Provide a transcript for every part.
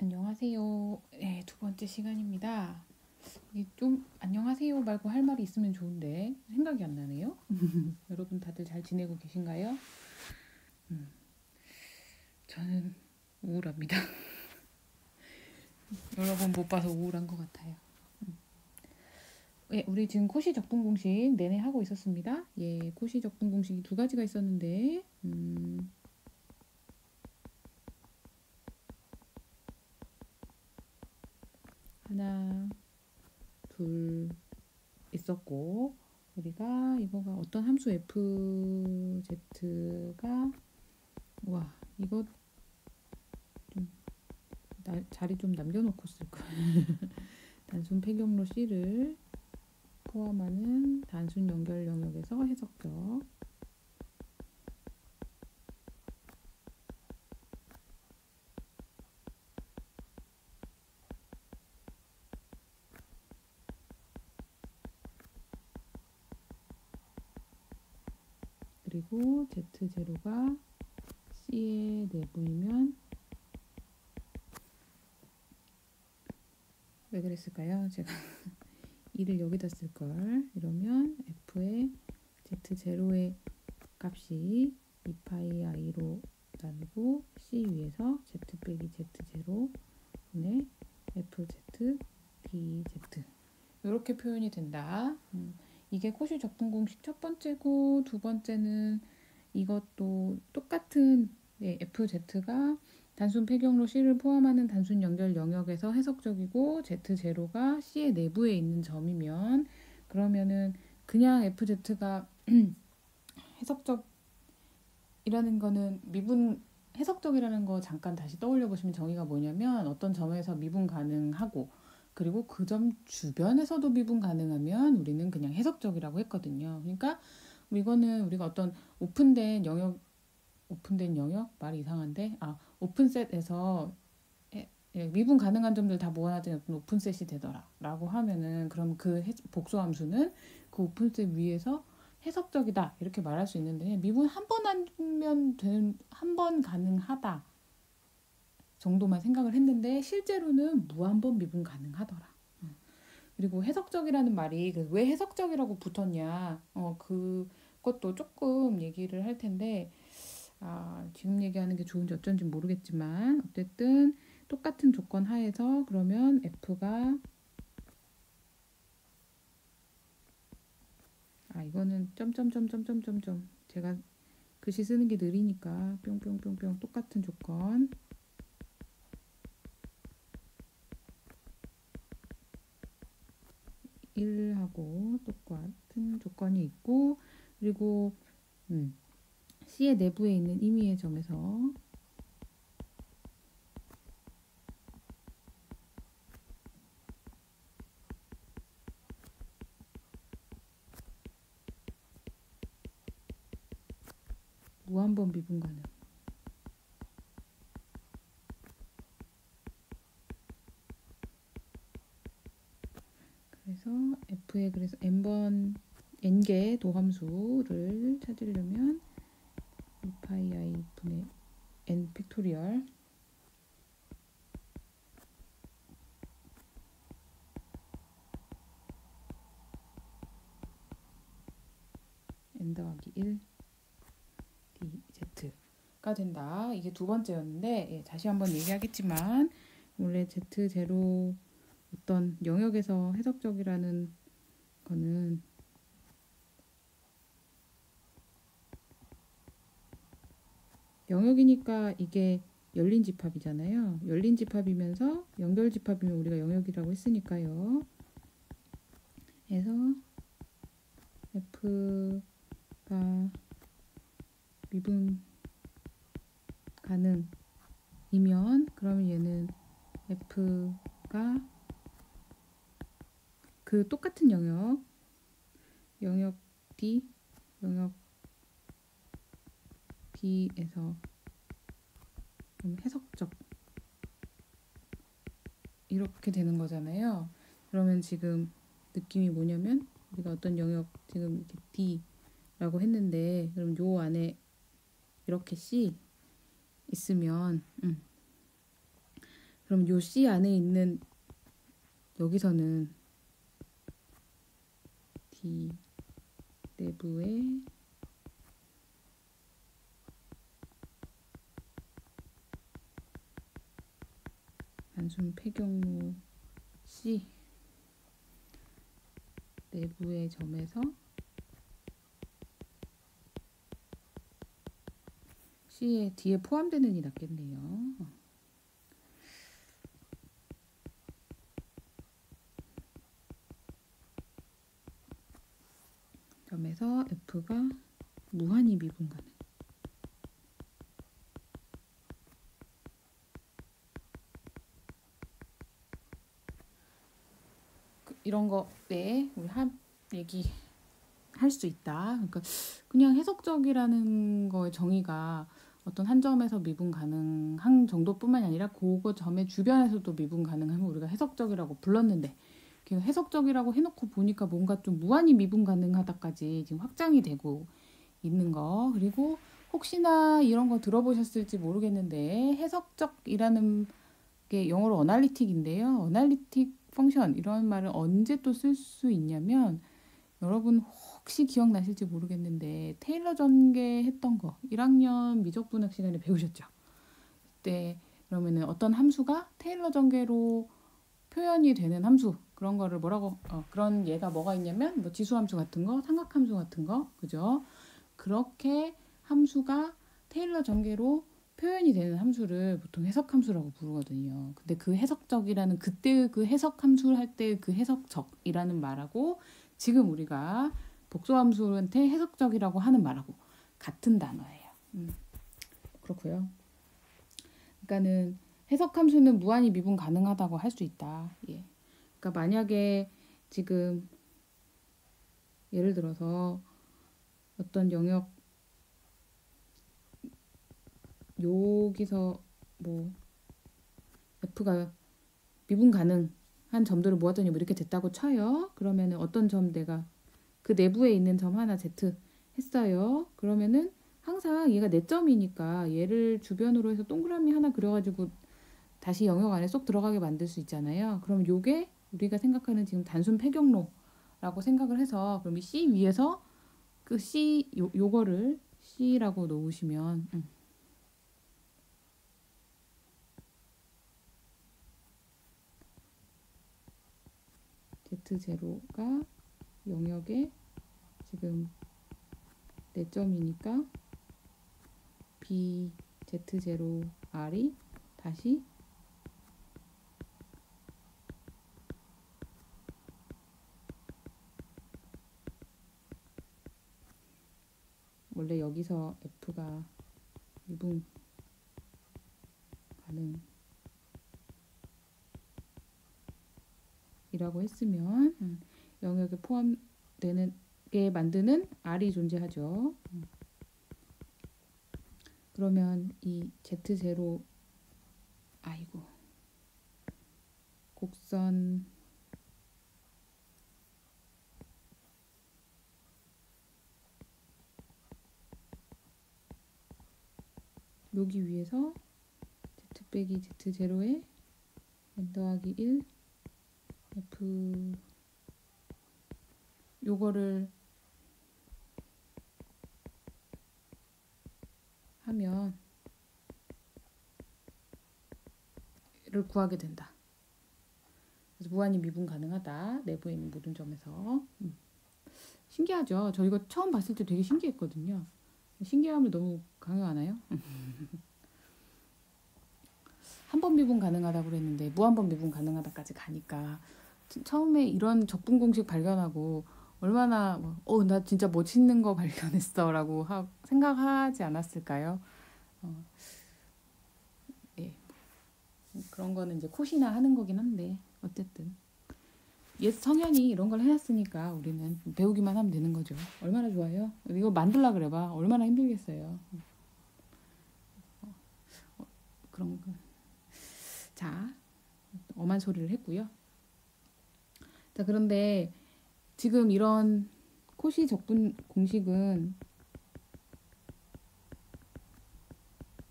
안녕하세요. 네, 두 번째 시간입니다. 이게 좀 안녕하세요 말고 할 말이 있으면 좋은데 생각이 안 나네요. 여러분 다들 잘 지내고 계신가요? 저는 우울합니다. 여러분 못 봐서 우울한 것 같아요. 예, 우리 지금 코시 적분 공식 내내 하고 있었습니다. 예, 코시 적분 공식이 두 가지가 있었는데, 하나, 둘 있었고, 우리가 이거가 어떤 함수 fz가, 와, 이거 자리 좀 남겨놓고 쓸 거야. 단순 폐경로 C를 포함하는 단순 연결 영역에서 해석적. 그리고 Z0가 C의 내부이면 왜 그랬을까요? 제가 2를 여기다 쓸걸. 이러면 F의 Z0의 값이 2파이 i로 나누고 C 위에서 Z 빼기 Z0 분의 FZ DZ 이렇게 표현이 된다. 이게 코시 적분 공식 첫 번째고, 두 번째는 이것도 똑같은 FZ가 단순 폐경로 C를 포함하는 단순 연결 영역에서 해석적이고 Z0가 C의 내부에 있는 점이면, 그러면은 그냥 FZ가 해석적이라는 거는 미분, 해석적이라는 거 잠깐 다시 떠올려 보시면 정의가 뭐냐면, 어떤 점에서 미분 가능하고 그리고 그 점 주변에서도 미분 가능하면 우리는 그냥 해석적이라고 했거든요. 그러니까 이거는 우리가 어떤 오픈된 영역 말이 이상한데, 오픈셋에서 미분 가능한 점들 다 모아놨더니 어떤 오픈셋이 되더라라고 하면은, 그럼 그 복수함수는 그 오픈셋 위에서 해석적이다 이렇게 말할 수 있는데, 미분 한 번 하면 되는, 한 번 가능하다 정도만 생각을 했는데 실제로는 무한번 미분 가능하더라. 그리고 해석적이라는 말이 왜 해석적이라고 붙었냐, 그것도 조금 얘기를 할 텐데, 지금 얘기하는 게 좋은지 어쩐지 모르겠지만, 어쨌든 똑같은 조건 하에서 그러면 F가, 이거는 점점점점점점점, 제가 글씨 쓰는 게 느리니까 뿅뿅뿅뿅, 똑같은 조건 1하고 똑같은 조건이 있고, 그리고 C의 내부에 있는 임의의 점에서 무한번 미분 가능. 그래서 F의, 그래서 n개 도함수를 찾으려면 2파이 i 분의 n 팩토리얼 n 더하기 1 dz가 된다. 이게 두 번째였는데, 다시 한번 얘기하겠지만, 원래 Z0 어떤 영역에서 해석적이라는 거는 영역이니까 이게 열린 집합이잖아요. 열린 집합이면서 연결 집합이면 우리가 영역이라고 했으니까요. 그래서 F가 미분 가능이면, 그러면 얘는 F가 그 똑같은 영역 D, 영역 D에서 해석적 이렇게 되는 거잖아요. 그러면 지금 느낌이 뭐냐면, 우리가 어떤 영역 지금 이렇게 D라고 했는데, 그럼 요 안에 이렇게 C 있으면 그럼 요 C 안에 있는 여기서는 D 내부에 단순 폐경로 C 내부의 점에서 C의 D에 포함되는 이 낫겠네요. 점에서 F가 무한히 미분 가능. 이런 거 네, 우리 얘기 할 수 있다. 그러니까 그냥 해석적이라는 거의 정의가 어떤 한 점에서 미분 가능한 정도뿐만이 아니라 그거 점의 주변에서도 미분 가능하면 우리가 해석적이라고 불렀는데 해석적이라고 해놓고 보니까 뭔가 좀 무한히 미분 가능하다까지 지금 확장이 되고 있는 거. 그리고 혹시나 이런 거 들어보셨을지 모르겠는데 해석적이라는 게 영어로 어널리틱인데요. 어널리틱 펑션 이런 말을 언제 또 쓸 수 있냐면 여러분 혹시 기억나실지 모르겠는데 테일러 전개했던 거 1학년 미적분학 시간에 배우셨죠? 그때 그러면은 어떤 함수가 테일러 전개로 표현이 되는 함수 그런 거를 뭐라고 그런 예가 뭐가 있냐면 뭐 지수함수 같은 거, 삼각함수 같은 거, 그죠? 그렇게 함수가 테일러 전개로 표현이 되는 함수를 보통 해석함수라고 부르거든요. 근데 그 해석적이라는 그때 그 해석함수를 할 때 그 해석적이라는 말하고 지금 우리가 복소함수한테 해석적이라고 하는 말하고 같은 단어예요. 그렇고요. 그러니까는 해석함수는 무한히 미분 가능하다고 할 수 있다. 예. 그러니까 만약에 지금 예를 들어서 어떤 영역 여기서 뭐 F가 미분 가능한 점들을 모았더니 뭐 이렇게 됐다고 쳐요. 그러면은 어떤 점 내가 그 내부에 있는 점 하나 Z 했어요. 그러면은 항상 얘가 내 점이니까 얘를 주변으로 해서 동그라미 하나 그려가지고 다시 영역 안에 쏙 들어가게 만들 수 있잖아요. 그럼 요게 우리가 생각하는 지금 단순 폐경로라고 생각을 해서 그럼 이 C 위에서 그 C 요거를 C라고 놓으시면 Z0가 영역에 지금 4점이니까 B Z0R이 다시 원래 여기서 F가 미분 가능이라고 했으면 영역에 포함되는 게 만드는 R이 존재하죠. 그러면 이 Z0 아이고 곡선 여기 위에서 Z 빼기 Z0에 n 더하기 1 F 요거를 하면 를 구하게 된다. 그래서 무한히 미분 가능하다. 내부에 있는 모든 점에서. 신기하죠? 저 이거 처음 봤을 때 되게 신기했거든요. 신기함을 너무 강요하나요? 한 번 미분 가능하다고 그랬는데 무한번 미분 가능하다까지 가니까 처음에 이런 적분 공식 발견하고 얼마나 나 진짜 멋있는 거 발견했어 라고 생각하지 않았을까요? 예. 그런 거는 이제 콧이나 하는 거긴 한데 어쨌든 옛 성현이 이런 걸 해놨으니까 우리는 배우기만 하면 되는 거죠. 얼마나 좋아요? 이거 만들라 그래봐. 얼마나 힘들겠어요. 그런 거. 자, 엄한 소리를 했고요. 자, 그런데 지금 이런 코시 적분 공식은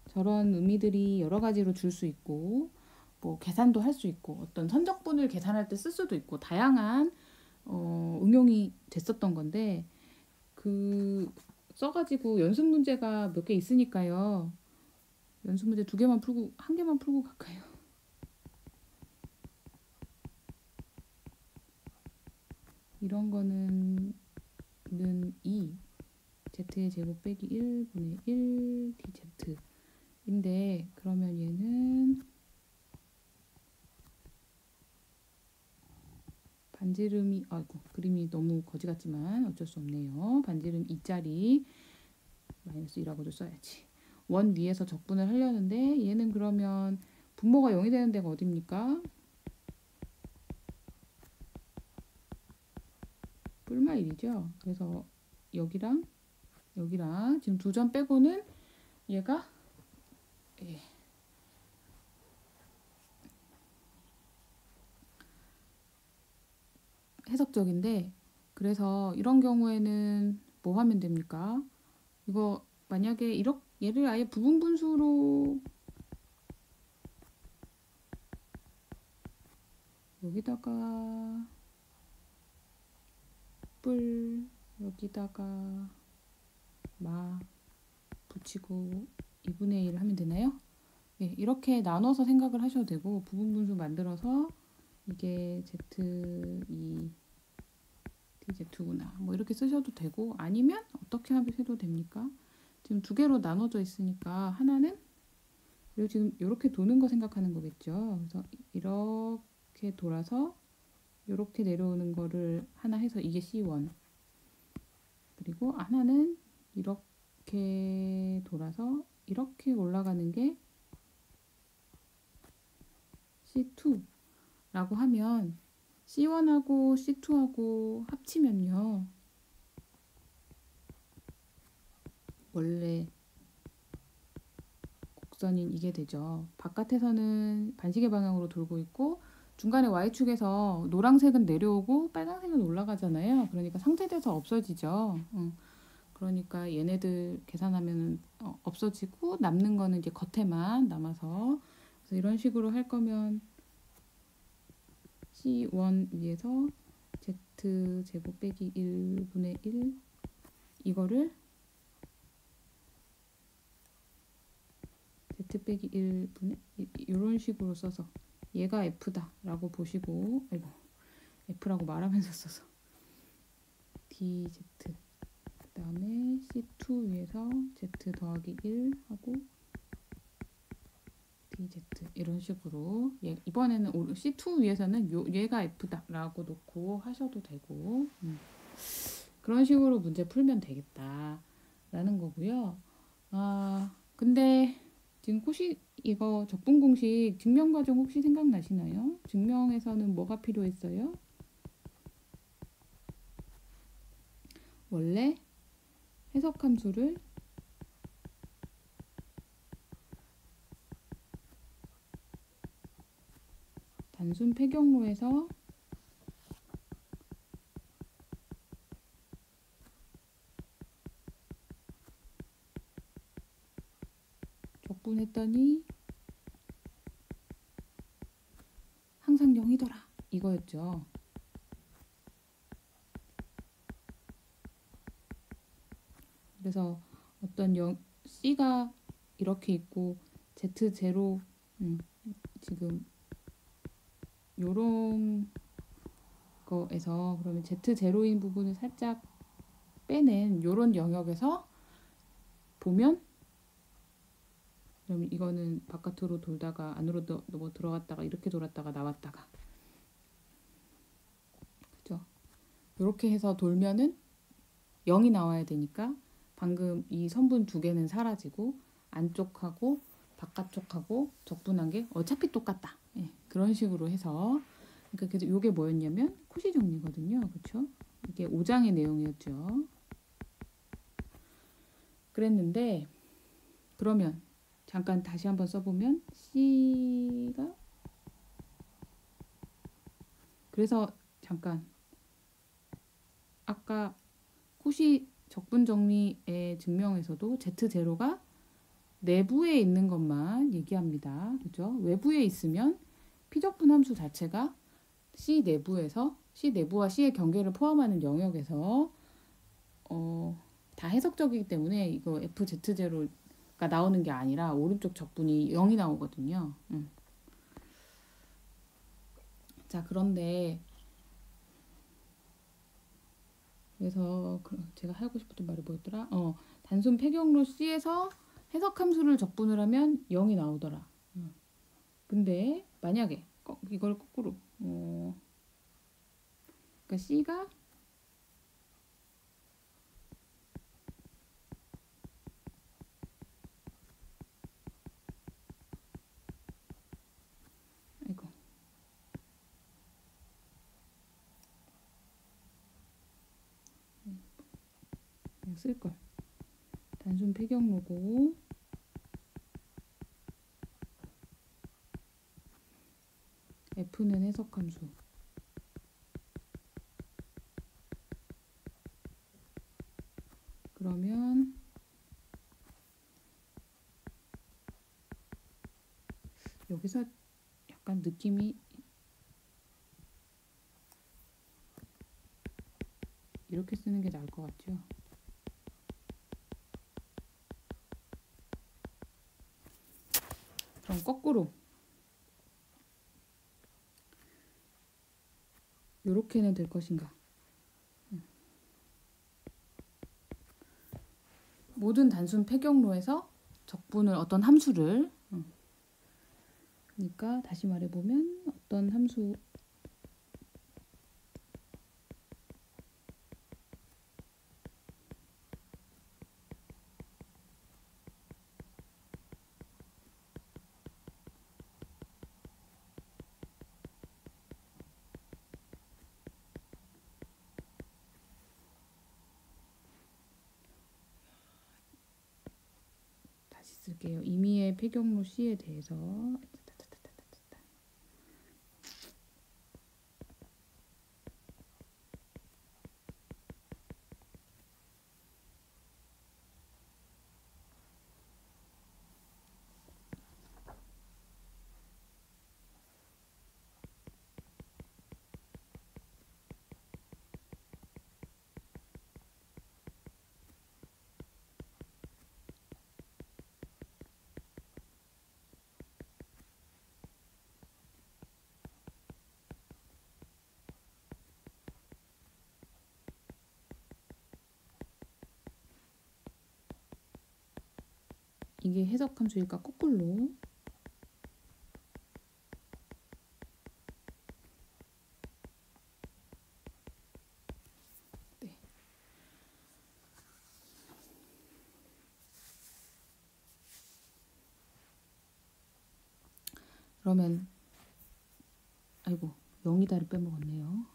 저런 의미들이 여러 가지로 줄 수 있고 뭐 계산도 할 수 있고 어떤 선적분을 계산할 때 쓸 수도 있고 다양한 응용이 됐었던 건데 그 써가지고 연습 문제가 몇 개 있으니까요. 연습 문제 2개만 풀고 1개만 풀고 갈까요? 이런 거는 는 2 z의 제곱 빼기 1분의 1 dz인데 그러면 얘는 반지름이 아이고 그림이 너무 거지 같지만 어쩔 수 없네요. 반지름 2짜리 마이너스 2라고도 써야지. 원 위에서 적분을 하려는데 얘는 그러면 분모가 0이 되는 데가 어딥니까? 뿔마 1이죠. 그래서 여기랑 지금 2점 빼고는 얘가 예. 해석적인데 그래서 이런 경우에는 뭐 하면 됩니까? 이거 만약에 얘를 아예 부분분수로 여기다가 뿔 여기다가 마 붙이고 2분의 1 하면 되나요? 예, 이렇게 나눠서 생각을 하셔도 되고 부분분수 만들어서 이게 Z2 DZ2구나 뭐 이렇게 쓰셔도 되고 아니면 어떻게 해도 됩니까? 지금 2개로 나눠져 있으니까 하나는 그리고 지금 이렇게 도는 거 생각하는 거겠죠. 그래서 이렇게 돌아서 이렇게 내려오는 거를 하나 해서 이게 C1 그리고 하나는 이렇게 돌아서 이렇게 올라가는 게 C2라고 하면 C1하고 C2하고 합치면요. 원래 곡선인 이게 되죠. 바깥에서는 반시계 방향으로 돌고 있고 중간에 Y축에서 노란색은 내려오고 빨간색은 올라가잖아요. 그러니까 상쇄돼서 없어지죠. 그러니까 얘네들 계산하면 없어지고 남는 거는 이제 겉에만 남아서 그래서 이런 식으로 할 거면 C1 위에서 Z 제곱 빼기 1분의 1 이거를 Z 빼기 1분의 이런 식으로 써서 얘가 F다 라고 보시고 아이고 F라고 말하면서 써서 DZ 그 다음에 C2 위에서 Z 더하기 1 하고 DZ 이런 식으로 이번에는 C2 위에서는 얘가 F다 라고 놓고 하셔도 되고 그런 식으로 문제 풀면 되겠다 라는 거고요. 근데 지금 이거 적분 공식 증명 과정 혹시 생각나시나요? 증명에서는 뭐가 필요했어요? 원래 해석함수를 단순 폐경로에서 적분했더니 항상 0이더라 이거였죠. 그래서 어떤 C가 이렇게 있고 Z0 지금 요런 거에서 그러면 Z0인 부분을 살짝 빼낸 요런 영역에서 보면 그럼 이거는 바깥으로 돌다가 안으로 뭐 들어갔다가 이렇게 돌았다가 나왔다가 그죠? 이렇게 해서 돌면은 0이 나와야 되니까 방금 이 선분 2개는 사라지고 안쪽하고 바깥쪽하고 적분한 게 어차피 똑같다. 예, 그런 식으로 해서 그러니까 이게 뭐였냐면 코시 정리거든요. 그렇죠? 이게 5장의 내용이었죠. 그랬는데 그러면 잠깐 다시 한번 써보면 C가 그래서 잠깐 아까 코시 적분 정리의 증명에서도 Z0가 내부에 있는 것만 얘기합니다. 그죠? 외부에 있으면 피적분 함수 자체가 C 내부에서 C 내부와 C의 경계를 포함하는 영역에서 다 해석적이기 때문에 이거 FZ0가 나오는 게 아니라 오른쪽 적분이 0이 나오거든요. 자, 그런데 그래서 제가 하고 싶었던 말이 뭐였더라? 단순 폐경로 C에서 해석함수를 적분을 하면 0이 나오더라. 근데 만약에 이걸 거꾸로 그러니까 C가 아이고 그냥 쓸걸. 단순 폐경로고 F는 해석함수. 그러면 여기서 약간 느낌이 이렇게 쓰는 게 나을 것 같죠? 그럼 거꾸로 요렇게는 될 것인가? 모든 단순 폐경로에서 적분을 어떤 함수를 그러니까 다시 말해보면 어떤 함수 다시 쓸게요. 임의의 폐경로 C에 대해서 이게 해석함수일까 거꾸로 네. 그러면 아이고 0이다를 빼먹었네요.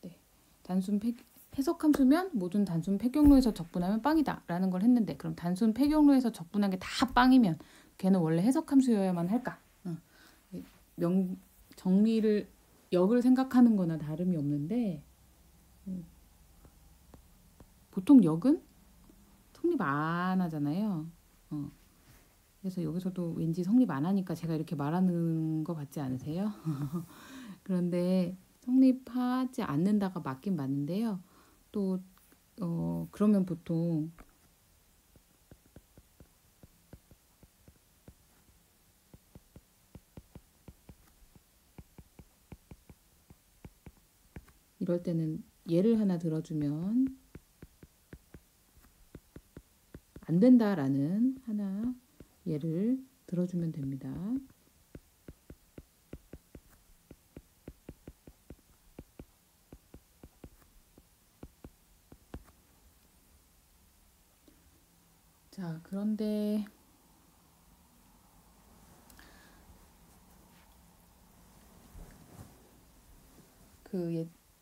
네. 해석함수면 모든 단순 폐경로에서 적분하면 빵이다 라는 걸 했는데 그럼 단순 폐경로에서 적분한 게 다 빵이면 걔는 원래 해석함수여야만 할까? 정리를 역을 생각하는 거나 다름이 없는데 보통 역은 성립 안 하잖아요. 그래서 여기서도 왠지 성립 안 하니까 제가 이렇게 말하는 거 같지 않으세요? 그런데 성립하지 않는다가 맞긴 맞는데요. 또 그러면 보통 이럴 때는 예를 하나 들어주면 안 된다라는 하나 예를 들어주면 됩니다. 자, 그런데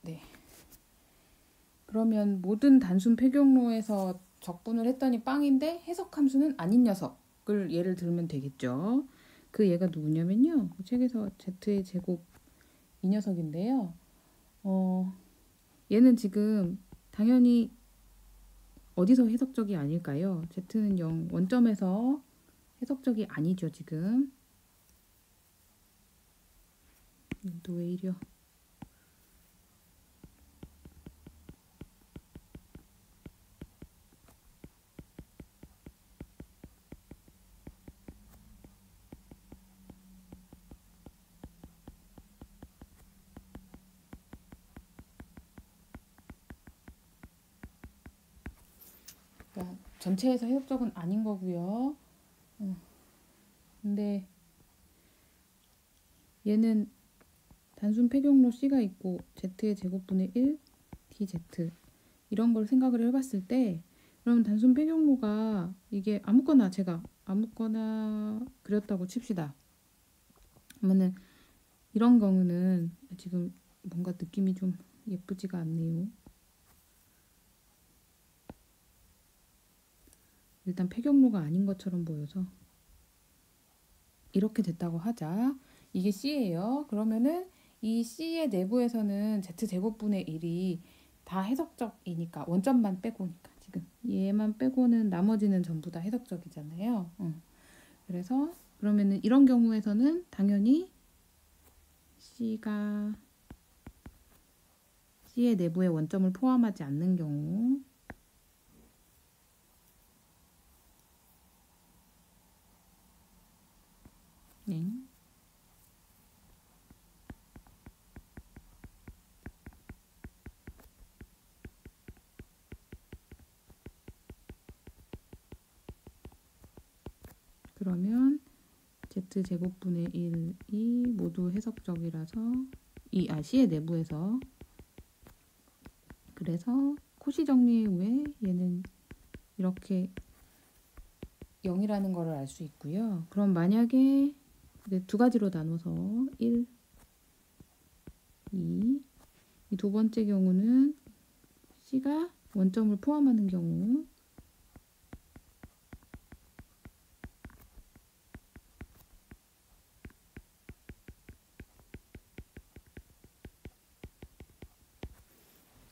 네. 그러면 모든 단순 폐경로에서 적분을 했더니 빵인데 해석함수는 아닌 녀석을 예를 들면 되겠죠. 그 얘가 누구냐면요. 책에서 Z의 제곱 이 녀석인데요. 얘는 지금 당연히 어디서 해석적이 아닐까요? Z는 0, 원점에서 해석적이 아니죠, 지금. 또 왜 이려? 그러니까 전체에서 해석적은 아닌 거고요. 근데 얘는 단순 폐경로 C가 있고 Z의 제곱분의 1 DZ 이런 걸 생각을 해봤을 때 그럼 단순 폐경로가 이게 아무거나 제가 아무거나 그렸다고 칩시다. 그러면은 이런 경우는 지금 뭔가 느낌이 좀 예쁘지가 않네요. 일단 폐경로가 아닌 것처럼 보여서 이렇게 됐다고 하자. 이게 C예요. 그러면은 이 C의 내부에서는 Z제곱분의 1이 다 해석적이니까 원점만 빼고니까 지금 얘만 빼고는 나머지는 전부 다 해석적이잖아요. 그래서 그러면은 이런 경우에서는 당연히 C가 C의 내부에 원점을 포함하지 않는 경우 네. 그러면 Z제곱분의 1이 모두 해석적이라서 C의 내부에서 그래서 코시 정리 후에 얘는 이렇게 0이라는 거를 알 수 있고요. 그럼 만약에 두 가지로 나눠서 1, 2, 이 두 번째 경우는 C가 원점을 포함하는 경우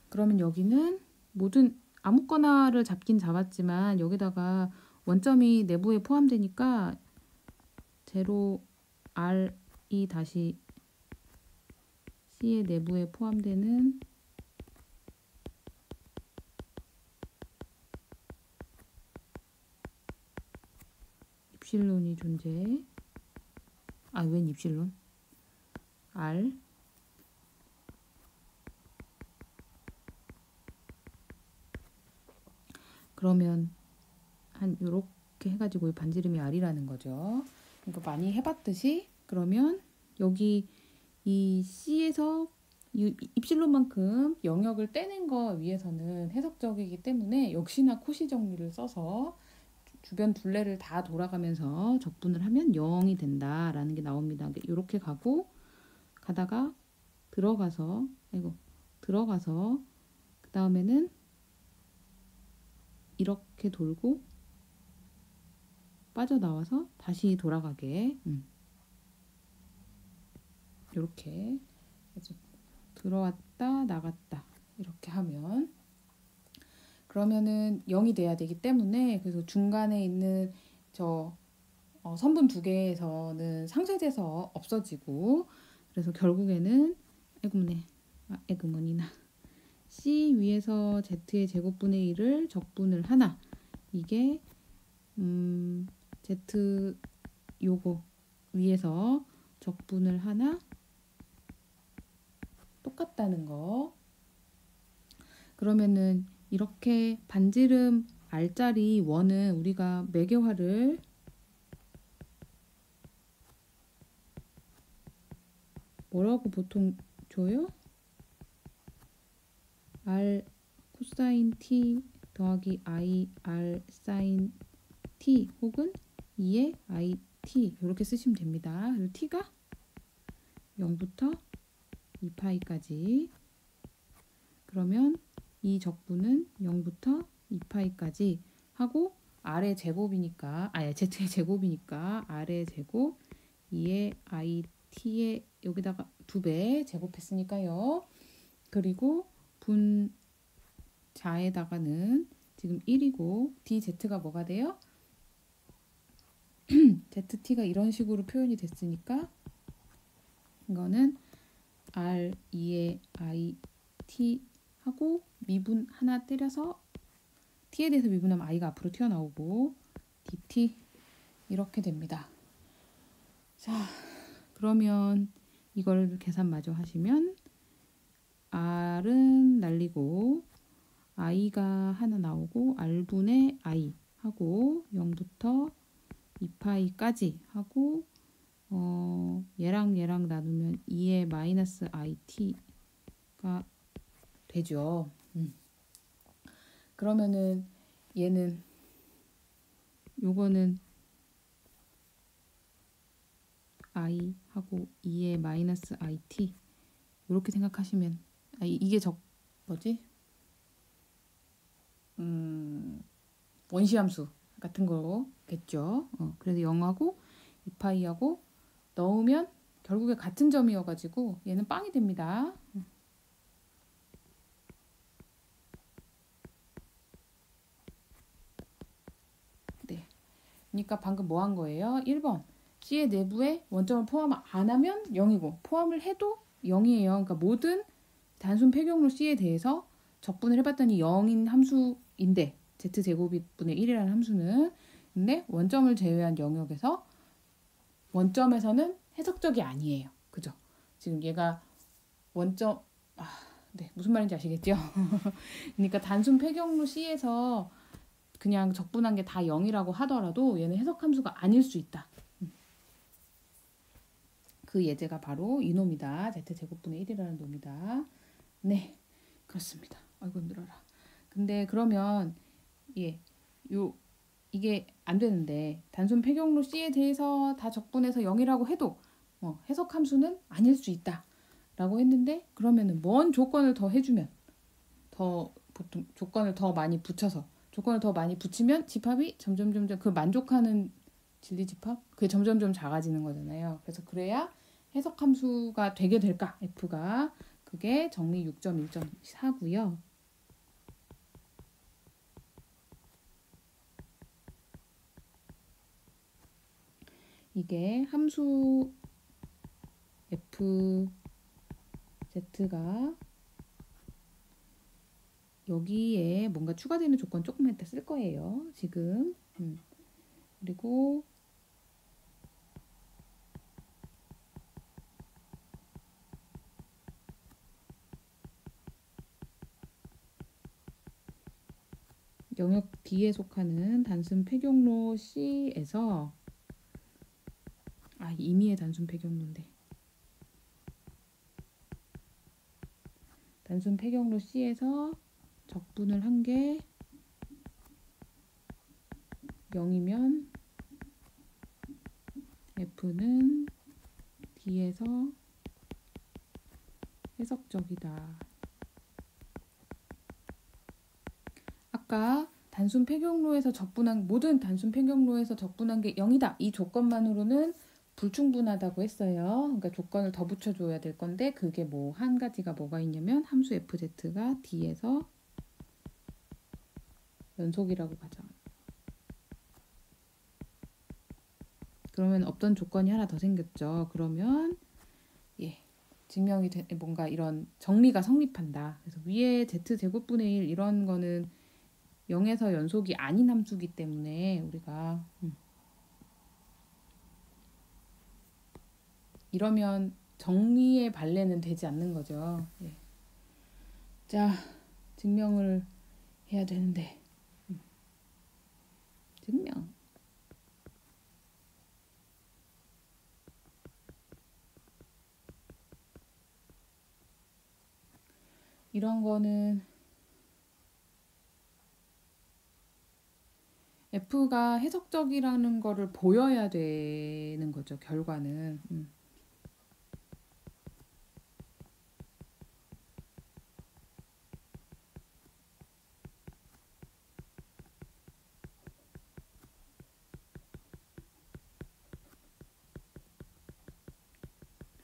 그러면 여기는 모든 아무거나를 잡긴 잡았지만 여기다가 원점이 내부에 포함되니까 제로 R이 다시 C의 내부에 포함되는 입실론이 존재해. 웬 입실론? R 그러면 한 요렇게 해가지고 반지름이 R이라는 거죠. 그러니까 많이 해봤듯이 그러면 여기 이 C에서 이 입실론만큼 영역을 떼는 거 위해서는 해석적이기 때문에 역시나 코시 정리를 써서 주변 둘레를 다 돌아가면서 적분을 하면 0이 된다라는 게 나옵니다. 이렇게 가다가 들어가서 그 다음에는 이렇게 돌고 빠져나와서 다시 돌아가게 이렇게 들어왔다 나갔다 이렇게 하면 그러면은 0이 돼야 되기 때문에 그래서 중간에 있는 선분 두 개에서는 상쇄돼서 없어지고 그래서 결국에는 에그머니나 C 위에서 Z의 제곱분의 1을 적분을 하나 이게 Z 요거 위에서 적분을 하나 똑같다는 거. 그러면은 이렇게 반지름 R짜리 원은 우리가 매개화를 뭐라고 보통 줘요? R 코사인 T 더하기 I R 사인 T 혹은 2의 I T 이렇게 쓰시면 됩니다. 그리고 T가 0부터 2파이까지 그러면 이 적분은 0부터 2파이까지 하고 R의 제곱이니까 Z의 제곱이니까 R의 제곱 2의 IT의 여기다가 2배 제곱했으니까요. 그리고 분자에다가는 지금 1이고 DZ가 뭐가 돼요? ZT가 이런 식으로 표현이 됐으니까 이거는 R 2의 I T 하고 미분 하나 때려서 T에 대해서 미분하면 I가 앞으로 튀어나오고 DT 이렇게 됩니다. 자, 그러면 이걸 계산 마저 하시면 R은 날리고 I가 하나 나오고 R분의 I 하고 0부터 2파이까지 하고 얘랑 얘랑 나누면 2의 마이너스 IT가 되죠. 그러면은 얘는 요거는 I 하고 2의 마이너스 IT 이렇게 생각하시면 이게 뭐지? 원시함수 같은 거겠죠. 그래서 0하고 2파이하고 넣으면 결국에 같은 점이어가지고 얘는 빵이 됩니다. 네. 그러니까 방금 뭐 한 거예요? 1번 C의 내부에 원점을 포함 안 하면 0이고 포함을 해도 0이에요. 그러니까 모든 단순 폐격로 C에 대해서 적분을 해봤더니 0인 함수인데 Z제곱이 분의 1이라는 함수는 근데 원점을 제외한 영역에서 원점에서는 해석적이 아니에요. 그죠? 지금 얘가 원점 네, 무슨 말인지 아시겠죠? 그러니까 단순 폐격로 C에서 그냥 적분한 게 다 0이라고 하더라도 얘는 해석함수가 아닐 수 있다. 그 예제가 바로 이 놈이다. Z제곱분의 1이라는 놈이다. 네, 그렇습니다. 아이고 힘들어라. 근데 그러면 이게 안 되는데 단순 폐격로 C에 대해서 다 적분해서 0이라고 해도 해석함수는 아닐 수 있다. 라고 했는데 그러면은 뭔 조건을 더 해주면 더 보통 조건을 더 많이 붙여서 조건을 더 많이 붙이면 집합이 점점 그 만족하는 진리 집합 그게 점점 작아지는 거잖아요. 그래서 그래야 해석 함수가 되게 될까? F가 그게 정리 6.1.4고요. 이게 함수 F Z가 여기에 뭔가 추가되는 조건 조금만 이따 쓸 거예요. 지금. 그리고 영역 D에 속하는 단순 폐격로 C에서 임의의 단순 폐격로인데 단순 폐격로 C에서 적분을 한 게 0이면 F는 D에서 해석적이다. 아까 단순 폐격로에서 적분한 모든 단순 폐격로에서 적분한 게 0이다. 이 조건만으로는 불충분하다고 했어요. 그러니까 조건을 더 붙여줘야 될 건데 그게 뭐 한 가지가 뭐가 있냐면 함수 FZ가 D에서 연속이라고 가정. 그러면 없던 조건이 하나 더 생겼죠. 그러면 증명이 뭔가 이런 정리가 성립한다. 그래서 위에 Z제곱분의 1 이런 거는 0에서 연속이 아닌 함수기 때문에 우리가 이러면 정리의 발레는 되지 않는 거죠. 자, 증명을 해야 되는데 증명 이런 거는 F가 해석적이라는 거를 보여야 되는 거죠. 결과는.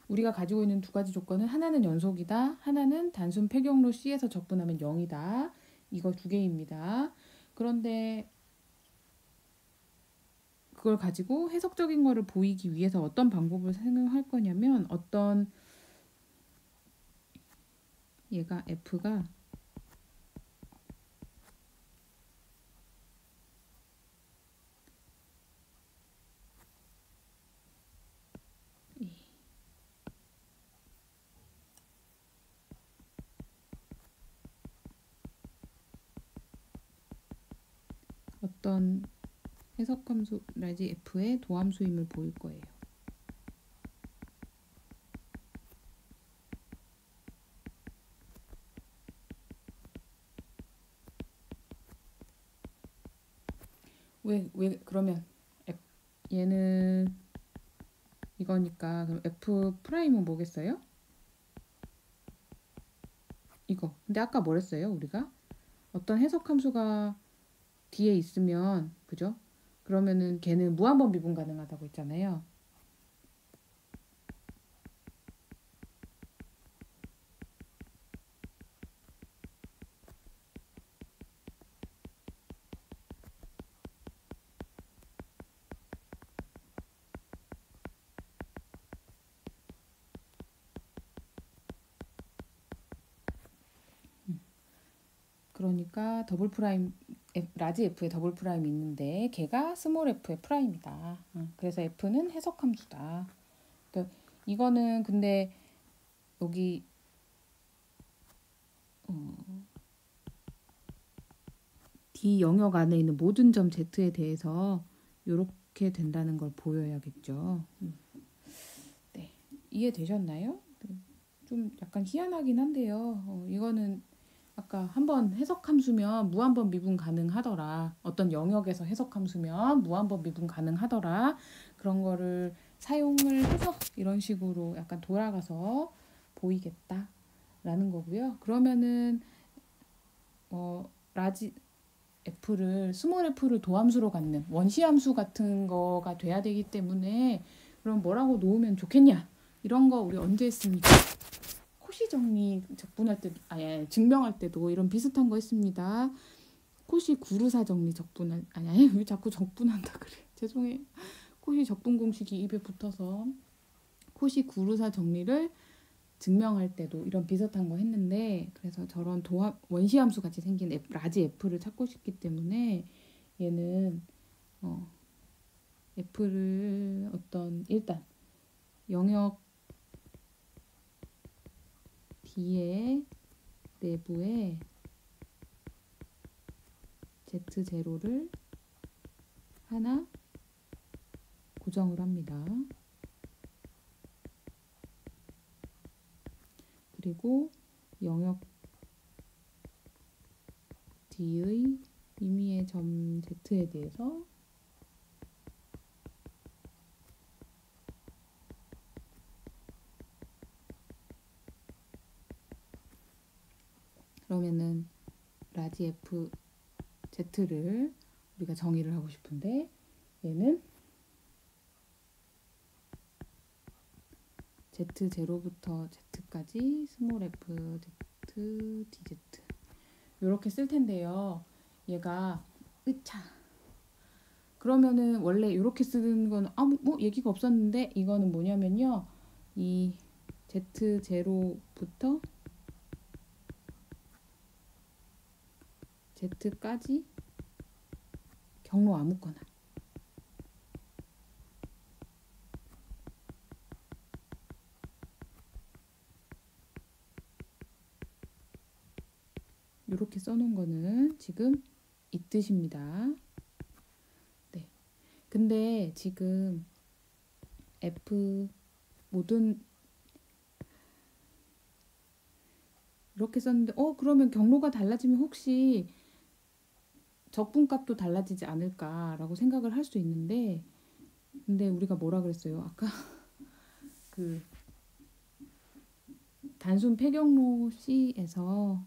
우리가 가지고 있는 두 가지 조건은 하나는 연속이다. 하나는 단순 폐격로 C에서 적분하면 0이다. 이거 두 개입니다. 그런데 그걸 가지고 해석적인 거를 보이기 위해서 어떤 방법을 사용할 거냐면 어떤 얘가 F가 어떤 해석함수 라지 F의 도함수임을 보일 거예요. 왜 그러면 얘는 이거니까 그럼 F 프라임은 뭐겠어요? 이거. 근데 아까 뭐랬어요? 우리가 어떤 해석함수가 뒤에 있으면 그죠? 그러면은 걔는 무한번 미분 가능하다고 했잖아요. 그러니까 더블 프라임 라지 F에 더블 프라임이 있는데 걔가 스몰 F의 프라임이다. 그래서 F는 해석함수다. 그러니까 이거는 근데 여기 D 영역 안에 있는 모든 점 Z에 대해서 이렇게 된다는 걸 보여야겠죠. 네, 이해되셨나요? 좀 약간 희한하긴 한데요. 이거는 아까 한번 해석함수면 무한번 미분 가능하더라. 어떤 영역에서 해석함수면 무한번 미분 가능하더라. 그런 거를 사용을 해서 이런 식으로 약간 돌아가서 보이겠다라는 거고요. 그러면은 라지 F를 스몰 F를 도함수로 갖는 원시함수 같은 거가 돼야 되기 때문에 그럼 뭐라고 놓으면 좋겠냐? 이런 거 우리 언제 했습니까? 코시 정리 적분할 때도 아니 증명할 때도 이런 비슷한 거 했습니다. 코시 구르사 정리 적분할 아니 왜 자꾸 적분한다 그래. 죄송해요. 코시 적분 공식이 입에 붙어서 코시 구르사 정리를 증명할 때도 이런 비슷한 거 했는데 그래서 저런 원시함수 같이 생긴 라지 F를 찾고 싶기 때문에 얘는 F를 어떤 일단 영역 D의 내부에 Z0를 하나 고정을 합니다. 그리고 영역 D의 임의의 점 Z에 대해서 그러면은 라지 F Z를 우리가 정의를 하고 싶은데 얘는 Z0부터 Z까지 스몰 F Z DZ 이렇게 쓸 텐데요. 얘가 으차 그러면은 원래 이렇게 쓰는 건 아무 뭐 얘기가 없었는데 이거는 뭐냐면요. 이 Z0부터 Z까지 경로 아무거나 이렇게 써놓은 거는 지금 이 뜻입니다. 네. 근데 지금 F 모든 이렇게 썼는데 그러면 경로가 달라지면 혹시 적분값도 달라지지 않을까라고 생각을 할 수 있는데 근데 우리가 뭐라 그랬어요? 아까 그 단순 폐경로 C에서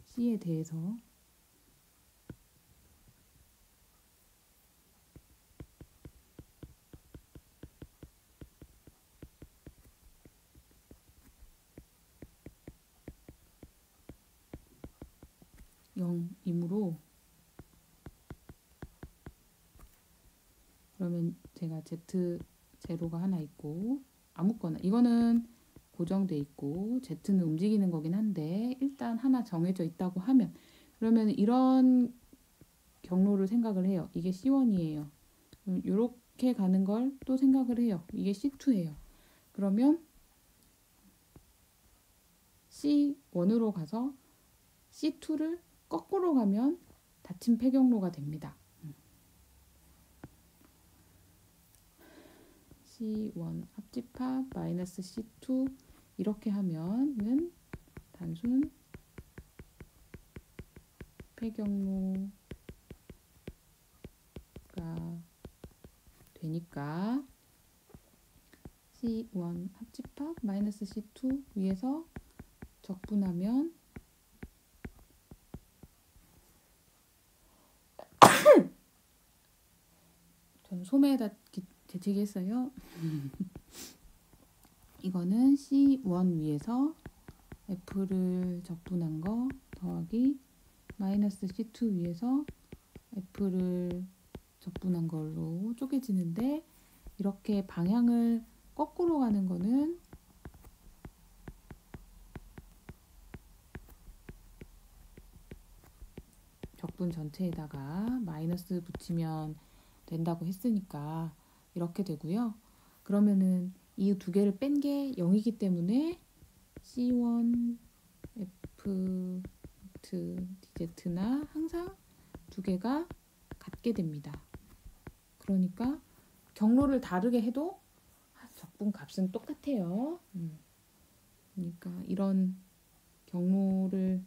C에 대해서 (0) 이므로 그러면 제가 Z 제로가 하나 있고 아무거나 이거는 고정돼 있고 Z는 움직이는 거긴 한데 일단 하나 정해져 있다고 하면 그러면 이런 경로를 생각을 해요. 이게 C1이에요. 이렇게 가는 걸 또 생각을 해요. 이게 C2예요. 그러면 C1으로 가서 C2를 거꾸로 가면 닫힌 폐경로가 됩니다. C1 합집합 마이너스 C2 이렇게 하면은 단순 폐경로가 되니까 C1 합집합 마이너스 C2 위에서 적분하면 전 소매에다 재채기 했어요. 이거는 C1 위에서 F를 적분한 거 더하기 마이너스 C2 위에서 F를 적분한 걸로 쪼개지는데 이렇게 방향을 거꾸로 가는 거는 적분 전체에다가 마이너스 붙이면 된다고 했으니까 이렇게 되고요. 그러면은 이 두 개를 뺀 게 0이기 때문에 C1 F DZ나 항상 두 개가 같게 됩니다. 그러니까 경로를 다르게 해도 적분 값은 똑같아요. 그러니까 이런 경로를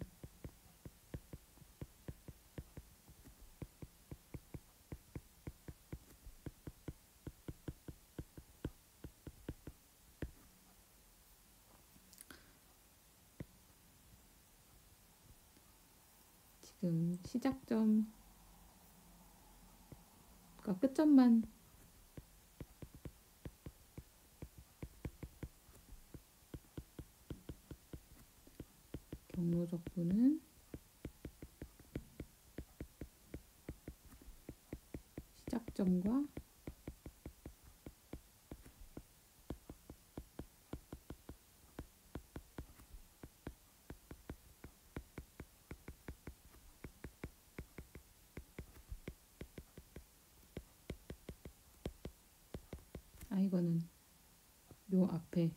지금 시작점과 끝점만 경로 적분은 시작점과 이거는 요 앞에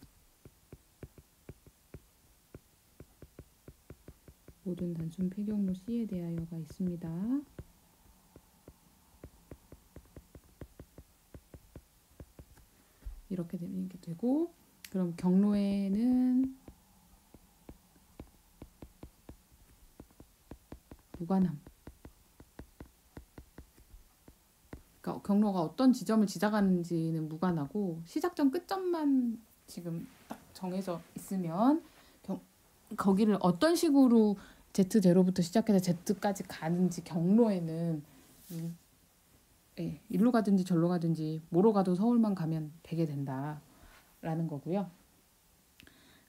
모든 단순 폐경로 C에 대하여가 있습니다. 이렇게 되고 그럼 경로에는 무관함. 그러니까 경로가 어떤 지점을 지나가는지는 무관하고 시작점 끝점만 지금 딱 정해져 있으면 거기를 어떤 식으로 Z0부터 시작해서 Z까지 가는지 경로에는 일로 가든지 절로 가든지 뭐로 가도 서울만 가면 되게 된다라는 거고요.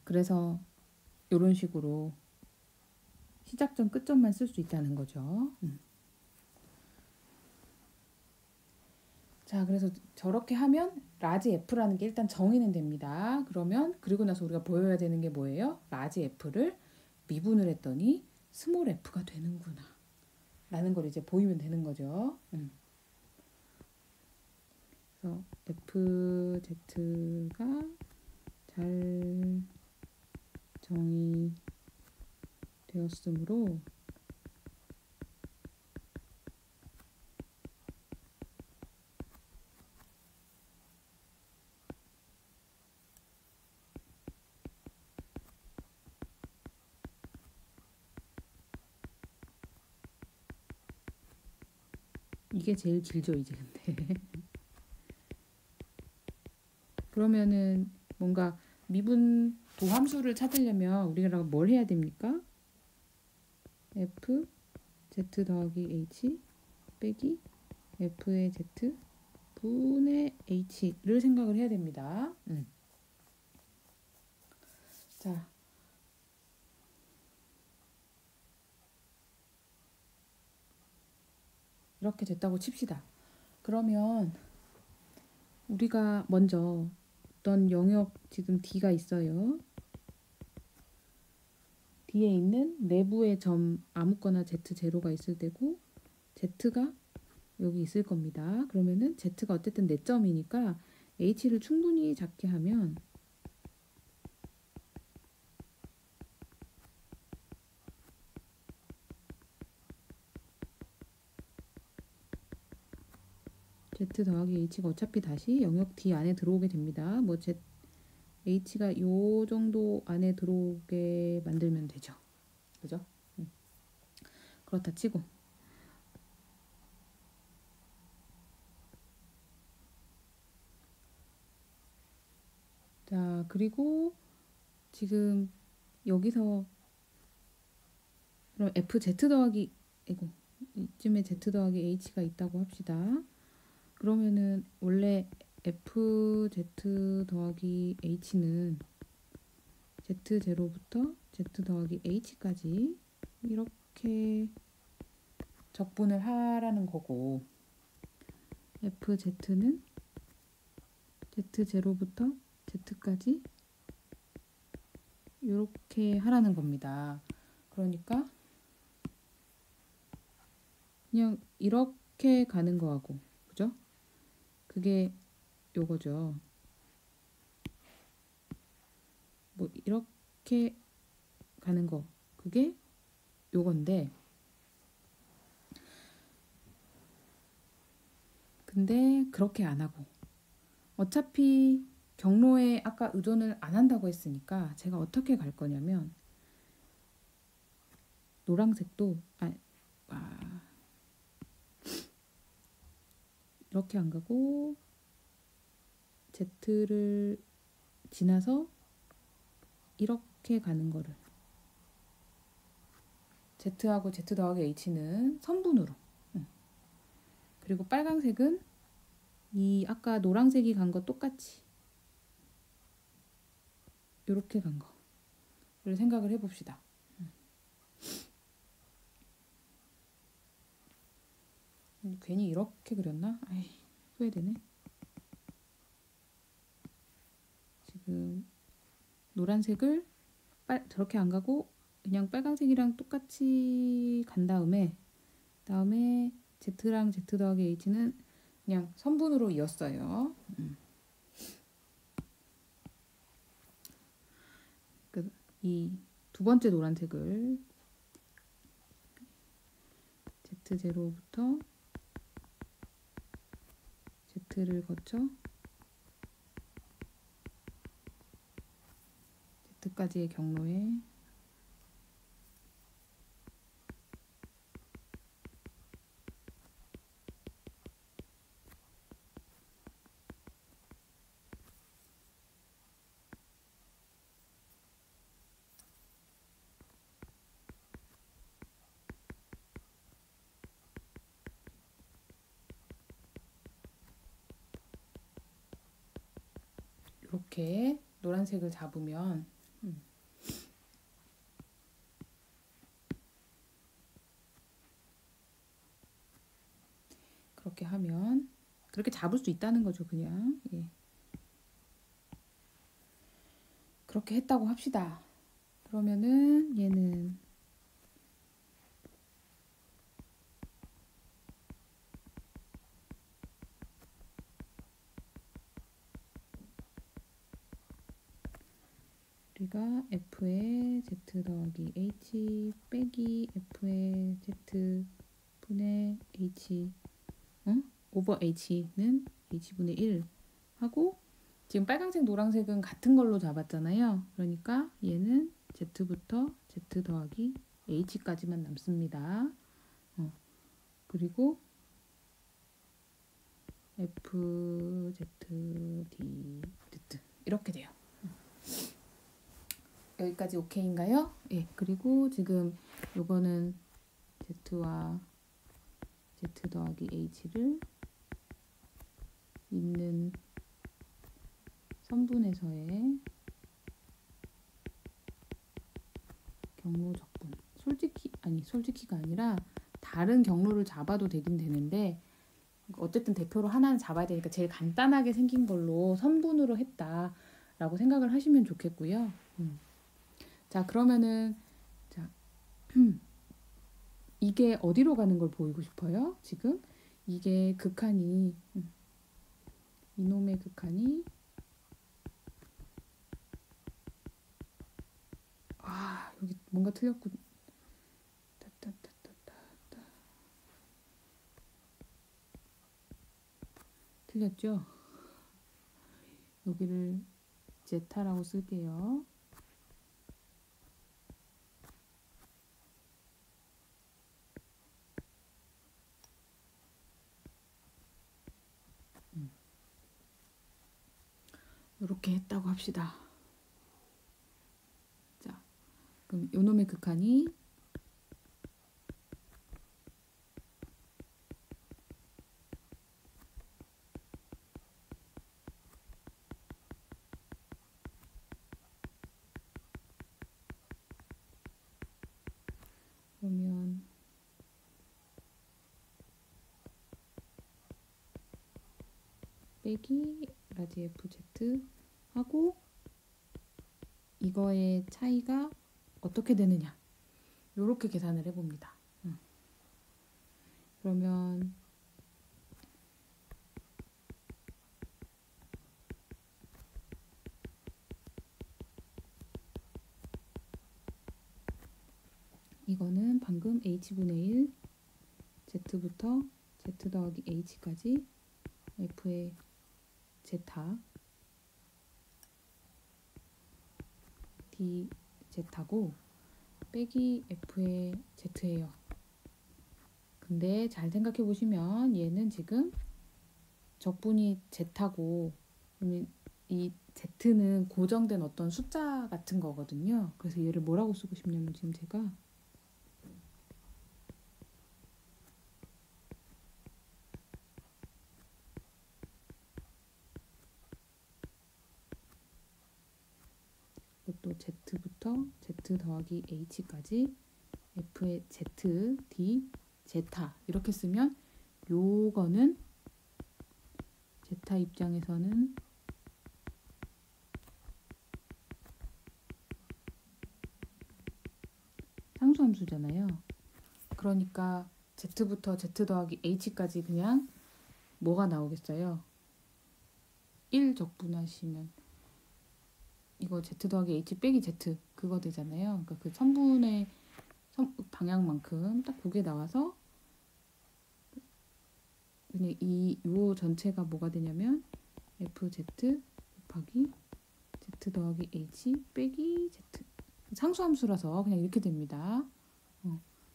그래서 이런 식으로 시작점 끝점만 쓸 수 있다는 거죠. 자, 그래서 저렇게 하면 라지 F라는 게 일단 정의는 됩니다. 그러면 그리고 나서 우리가 보여야 되는 게 뭐예요? 라지 F를 미분을 했더니 스몰 F가 되는구나 라는 걸 이제 보이면 되는 거죠. 그래서 FZ가 잘 정의되었으므로 이게 제일 길죠 이제 근데 그러면은 뭔가 미분 도함수를 찾으려면 우리가 뭘 해야 됩니까? F Z 더하기 H 빼기 F의 Z 분의 H를 생각을 해야 됩니다. 자, 이렇게 됐다고 칩시다. 그러면 우리가 먼저 어떤 영역 지금 D가 있어요. D에 있는 내부의 점 아무거나 Z0가 있을 때고 Z가 여기 있을 겁니다. 그러면은 Z가 어쨌든 4점이니까 H를 충분히 작게 하면 Z 더하기 H가 어차피 다시 영역 D 안에 들어오게 됩니다. 뭐 H가 요 정도 안에 들어오게 만들면 되죠. 그죠? 그렇다 치고 자 그리고 지금 여기서 그럼 FZ 더하기 이거 이쯤에 Z 더하기 H가 있다고 합시다. 그러면은 원래 FZ 더하기 H는 Z0부터 Z 더하기 H까지 이렇게 적분을 하라는 거고 FZ는 Z0부터 Z까지 이렇게 하라는 겁니다. 그러니까 그냥 이렇게 가는 거하고 그죠? 그게 요거죠. 뭐 이렇게 가는 거 그게 요건데 근데 그렇게 안 하고 어차피 경로에 아까 의존을 안 한다고 했으니까 제가 어떻게 갈 거냐면 노란색도 이렇게 안 가고 Z를 지나서 이렇게 가는 거를 Z하고 Z 더하기 H는 선분으로 그리고 빨강색은 이 아까 노란색이 간 거 똑같이 이렇게 간 거를 생각을 해봅시다. 괜히 이렇게 그렸나? 아이 후회되네. 지금 노란색을 저렇게 안 가고 그냥 빨간색이랑 똑같이 간 다음에 Z랑 Z 더하기 H는 그냥 선분으로 이었어요. 이 두 번째 노란색을 Z0부터 Z를 거쳐 Z까지의 경로에 이렇게 노란색을 잡으면 그렇게 하면 그렇게 잡을 수 있다는 거죠. 그냥 그렇게 했다고 합시다. 그러면은 얘는 우리가 F의 Z 더하기 H 빼기 F의 Z 분의 H 오버 H는 H분의 1 하고 지금 빨간색 노란색은 같은 걸로 잡았잖아요. 그러니까 얘는 Z부터 Z 더하기 H까지만 남습니다. 그리고 F, Z, D, Z 이렇게 돼요. 여기까지 오케이인가요? 예. 그리고 지금 요거는 Z와 Z 더하기 H를 있는 선분에서의 경로 적분. 솔직히가 아니라 다른 경로를 잡아도 되긴 되는데 어쨌든 대표로 하나는 잡아야 되니까 제일 간단하게 생긴 걸로 선분으로 했다라고 생각을 하시면 좋겠고요. 자, 그러면은 자, 이게 어디로 가는 걸 보이고 싶어요? 지금 이게 극한이 이놈의 극한이 여기 뭔가 틀렸고 틀렸죠? 여기를 제타라고 쓸게요. 이렇게 했다고 합시다. 자, 그럼 요놈의 극한이 그러면 빼기 라지 FZ 하고 이거의 차이가 어떻게 되느냐 이렇게 계산을 해봅니다. 그러면 이거는 방금 h분의 1 z부터 z 더하기 h까지 f의 제타 dz고 빼기 f의 z예요. 근데 잘 생각해 보시면 얘는 지금 적분이 z고 이 z는 고정된 어떤 숫자 같은 거거든요. 그래서 얘를 뭐라고 쓰고 싶냐면 지금 제가 또 z부터 z 더하기 h까지 f의 z d 제타 이렇게 쓰면 요거는 제타 입장에서는 상수함수잖아요. 그러니까 z부터 z 더하기 h까지 그냥 뭐가 나오겠어요? 1 적분하시면 이거 z 더하기 h 빼기 z 그거 되잖아요. 그러니까 그 선분의 방향만큼 딱 그게 나와서 그냥 요 전체가 뭐가 되냐면 fz 곱하기 z 더하기 h 빼기 z 상수함수라서 그냥 이렇게 됩니다.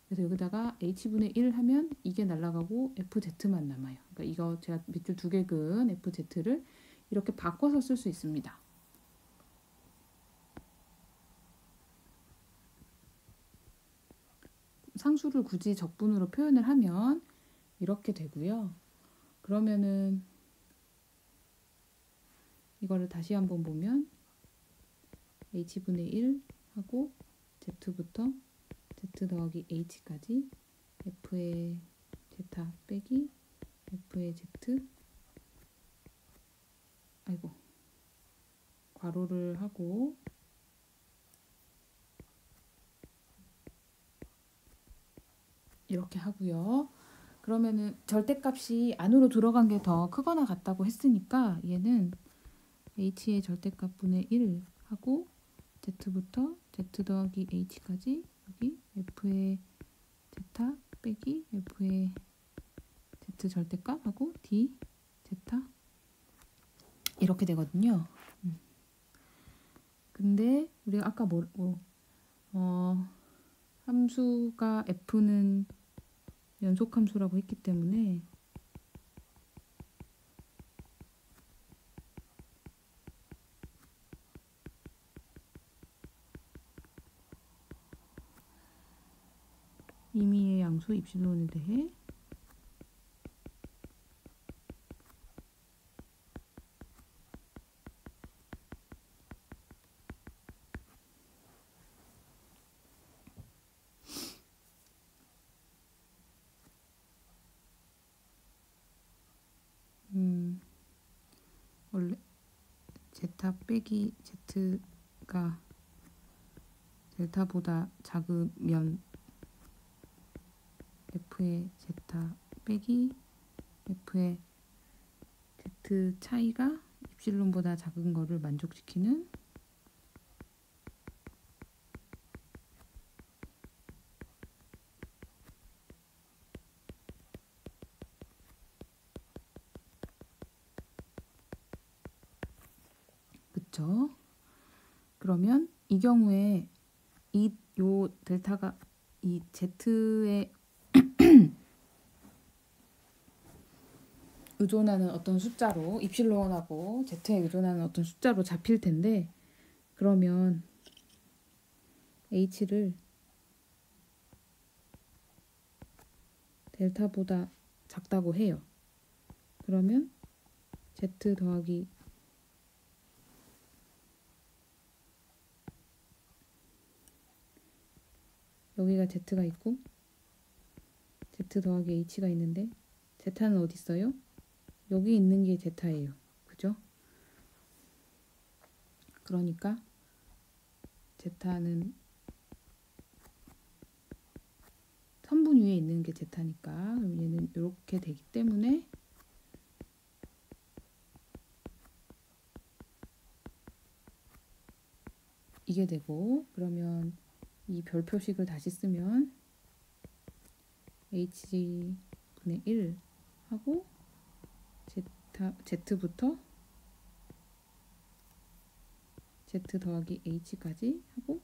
그래서 여기다가 h분의 1 하면 이게 날아가고 fz만 남아요. 그러니까 이거 제가 밑줄 두 개 그은 fz를 이렇게 바꿔서 쓸 수 있습니다. 상수를 굳이 적분으로 표현을 하면 이렇게 되고요. 그러면은 이거를 다시 한번 보면 h분의 1 하고 z부터 z 더하기 h까지 f의 제타 빼기 f의 z 아이고 괄호를 하고 이렇게 하고요. 그러면은 절대값이 안으로 들어간 게 더 크거나 같다고 했으니까 얘는 h의 절대값분의 1 하고 z부터 z 더하기 h까지 여기 f의 제타 빼기 f의 z 절대값하고 d 제타 이렇게 되거든요. 근데 우리가 아까 함수가 f는 연속함수라고 했기 때문에 임의의 양수 입실론에 대해 제타 빼기 z가 델타보다 작으면 f의 제타 빼기 f의 z 차이가 입실론보다 작은 거를 만족시키는 그쵸? 그러면 이 경우에 요 델타가 이 z에 의존하는 어떤 숫자로 입실론하고 z에 의존하는 어떤 숫자로 잡힐 텐데 그러면 h를 델타보다 작다고 해요. 그러면 z 더하기 여기가 z가 있고 z 더하기 h가 있는데 z는 어디 있어요? 여기 있는 게 z예요. 그죠? 그러니까 z는 선분 위에 있는 게 z니까 그럼 얘는 이렇게 되기 때문에 이게 되고 그러면 이 별 표식을 다시 쓰면 h분의 1 하고 z부터 z 더하기 h까지 하고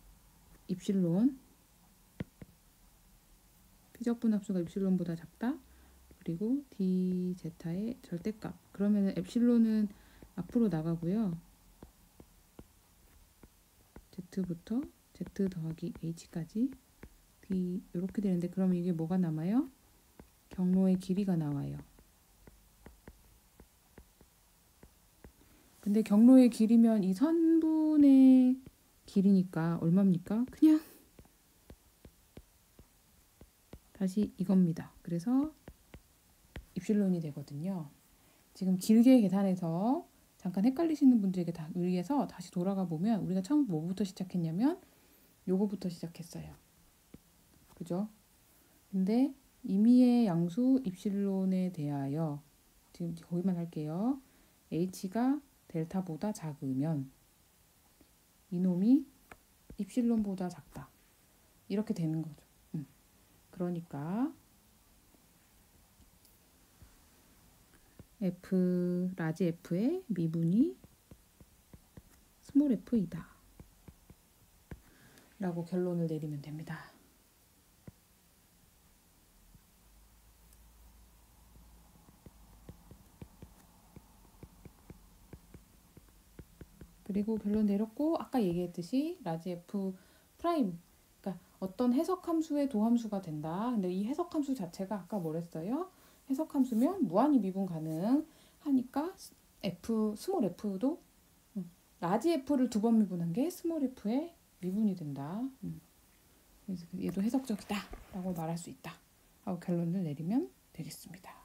입실론 피적분합수가 입실론보다 작다. 그리고 dz의 절대값. 그러면은 엡실론은 앞으로 나가고요. z부터 z 더하기 h까지 d 이렇게 되는데 그러면 이게 뭐가 남아요? 경로의 길이가 나와요. 근데 경로의 길이면 이 선분의 길이니까 얼마입니까? 그냥 다시 이겁니다. 그래서 입실론이 되거든요. 지금 길게 계산해서 잠깐 헷갈리시는 분들에게 위해서 다시 돌아가 보면 우리가 처음 뭐부터 시작했냐면 요거부터 시작했어요. 그죠? 근데 임의의 양수 입실론에 대하여 지금 거기만 할게요. h가 델타보다 작으면 이놈이 입실론보다 작다. 이렇게 되는 거죠. 그러니까 라지 F의 미분이 스몰 f이다. 라고 결론을 내리면 됩니다. 그리고 결론 내렸고 아까 얘기했듯이 라지 F 프라임 그러니까 어떤 해석함수의 도함수가 된다. 근데 이 해석함수 자체가 아까 뭐랬어요? 해석함수면 무한히 미분 가능하니까 스몰 f도 라지 f를 두 번 미분한 게 스몰 f의 미분이 된다. 그래서 얘도 해석적이다 라고 말할 수 있다 하고 결론을 내리면 되겠습니다.